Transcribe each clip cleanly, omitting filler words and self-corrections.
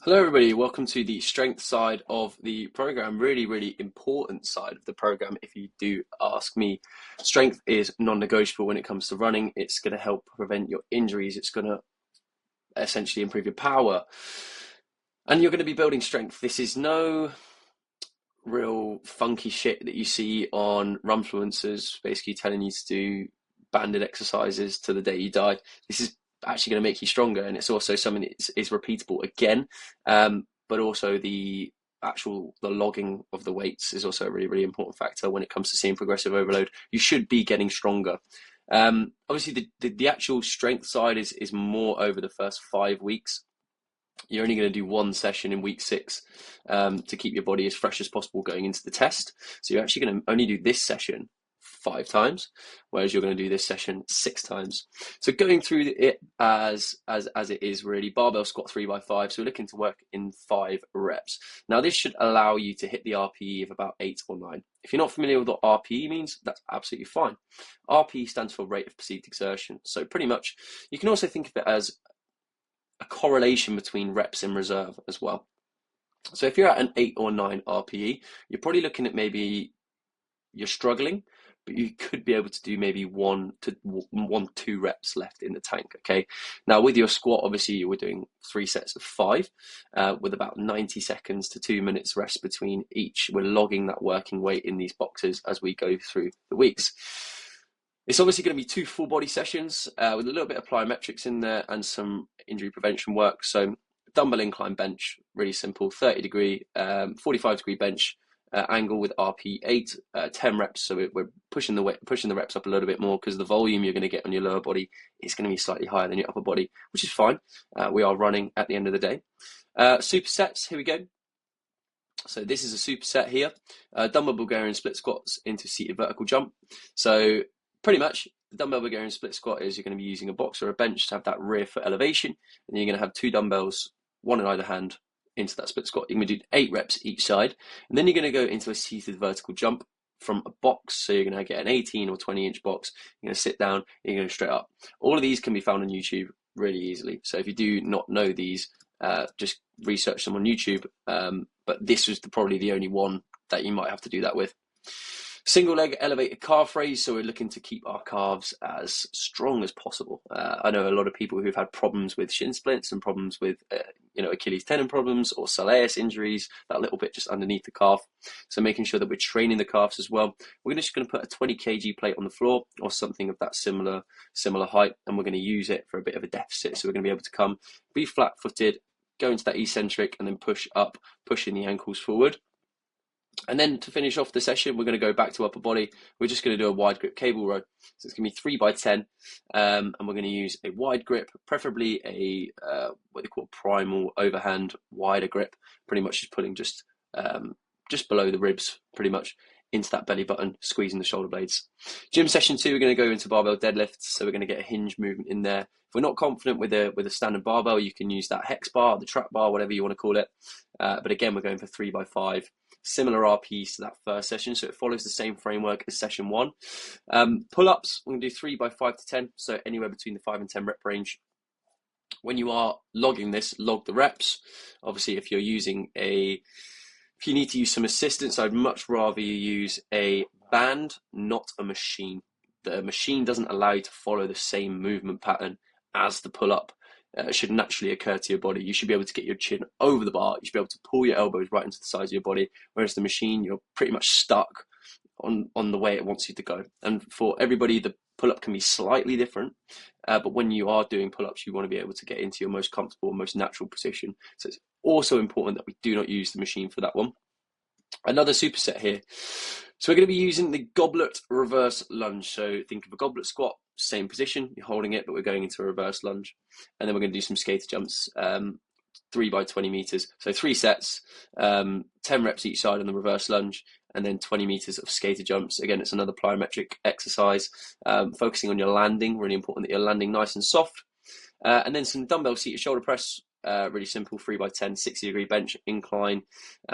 Hello, everybody. Welcome to the strength side of the program. Really, really important side of the program. If you do ask me, strength is non-negotiable when it comes to running. It's going to help prevent your injuries. It's going to essentially improve your power, and you're going to be building strength. This is no real funky shit that you see on runfluencers, basically telling you to do banded exercises to the day you die. This is actually going to make you stronger, and it's also something that is repeatable again. But also the logging of the weights is also a really, really important factor when it comes to seeing progressive overload. You should be getting stronger. Obviously, the actual strength side is more over the first 5 weeks. You're only going to do one session in week 6 to keep your body as fresh as possible going into the test. So you're actually going to only do this session 5 times, whereas you're going to do this session 6 times. So going through it as it is really, barbell squat 3x5. So we're looking to work in 5 reps. Now this should allow you to hit the RPE of about 8 or 9. If you're not familiar with what RPE means, that's absolutely fine. RPE stands for rate of perceived exertion. So pretty much, you can also think of it as a correlation between reps in reserve as well. So if you're at an 8 or 9 RPE, you're probably looking at maybe you're struggling, but you could be able to do maybe 2 reps left in the tank. Okay. Now with your squat, obviously we're doing 3 sets of 5 with about 90 seconds to 2 minutes rest between each. We're logging that working weight in these boxes as we go through the weeks. It's obviously going to be 2 full body sessions with a little bit of plyometrics in there and some injury prevention work. So dumbbell incline bench, really simple, 30 degree, 45 degree bench angle with RP 8, 10 reps. So we're pushing the reps up a little bit more because the volume you're going to get on your lower body is going to be slightly higher than your upper body, which is fine. We are running at the end of the day. Supersets, here we go. So this is a superset here. Dumbbell Bulgarian split squats into seated vertical jump. So pretty much the dumbbell Bulgarian split squat is you're going to be using a box or a bench to have that rear foot elevation, and you're going to have 2 dumbbells, one in either hand, into that split squat. You're going to do 8 reps each side, and then you're going to go into a seated vertical jump from a box. So you're going to get an 18 or 20-inch box. You're going to sit down, and you're going to straight up. All of these can be found on YouTube really easily. So if you do not know these, just research them on YouTube. But this was probably the only one that you might have to do that with. Single leg elevated calf raise, so we're looking to keep our calves as strong as possible. I know a lot of people who've had problems with shin splints and problems with Achilles tendon problems or soleus injuries, that little bit just underneath the calf. So making sure that we're training the calves as well. We're just going to put a 20 kg plate on the floor or something of that similar height, and we're going to use it for a bit of a deficit. So we're going to be able to come, be flat footed, go into that eccentric, and then push up, pushing the ankles forward. And then to finish off the session, we're going to go back to upper body. We're just going to do a wide grip cable row. So it's going to be 3x10, and we're going to use a wide grip, preferably a what they call primal overhand wider grip. Pretty much just pulling just below the ribs, pretty much into that belly button, squeezing the shoulder blades. Gym session 2, we're going to go into barbell deadlifts. So we're going to get a hinge movement in there. If we're not confident with a standard barbell, you can use that hex bar, the trap bar, whatever you want to call it. But again, we're going for 3x5. Similar RPEs to that first session, so it follows the same framework as session 1. Pull-ups, we're going to do 3x5 to 10, so anywhere between the 5 and 10 rep range. When you are logging this, log the reps. Obviously, if you need to use some assistance, I'd much rather you use a band, not a machine. The machine doesn't allow you to follow the same movement pattern as the pull-up. Should naturally occur to your body. You should be able to get your chin over the bar. You should be able to pull your elbows right into the sides of your body, whereas the machine, you're pretty much stuck on the way it wants you to go. And for everybody, the pull-up can be slightly different, but when you are doing pull-ups, you want to be able to get into your most comfortable, most natural position. So it's also important that we do not use the machine for that one. Another superset here. So we're going to be using the goblet reverse lunge. So think of a goblet squat, same position, you're holding it, but we're going into a reverse lunge. And then we're going to do some skater jumps, 3x20 meters. So 3 sets, 10 reps each side on the reverse lunge, and then 20 meters of skater jumps. Again, it's another plyometric exercise, focusing on your landing. Really important that you're landing nice and soft. And then some dumbbell seated shoulder press. Really simple, 3x10, 60 degree bench incline,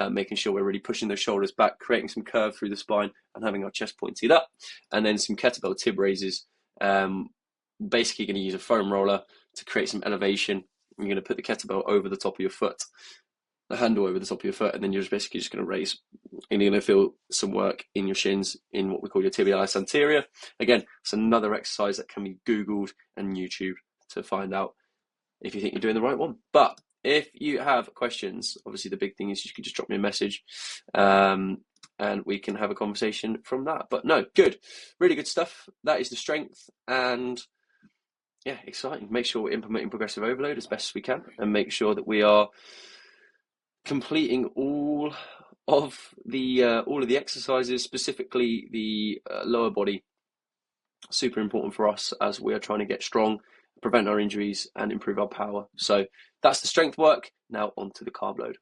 making sure we're really pushing those shoulders back, creating some curve through the spine and having our chest pointed up. And then some kettlebell tib raises, basically going to use a foam roller to create some elevation You're going to put the kettlebell over the top of your foot, the handle over the top of your foot, and then you're just going to raise. And you're going to feel some work in your shins, in what we call your tibialis anterior. Again, it's another exercise that can be Googled and YouTube to find out if you think you're doing the right one. But if you have questions, obviously the big thing is you can just drop me a message, and we can have a conversation from that. But no, good, really good stuff. That is the strength, and yeah, exciting. Make sure we're implementing progressive overload as best as we can, and make sure that we are completing all of the exercises, specifically the lower body. Super important for us as we are trying to get strong, prevent our injuries, and improve our power. So that's the strength work. Now on to the carb load.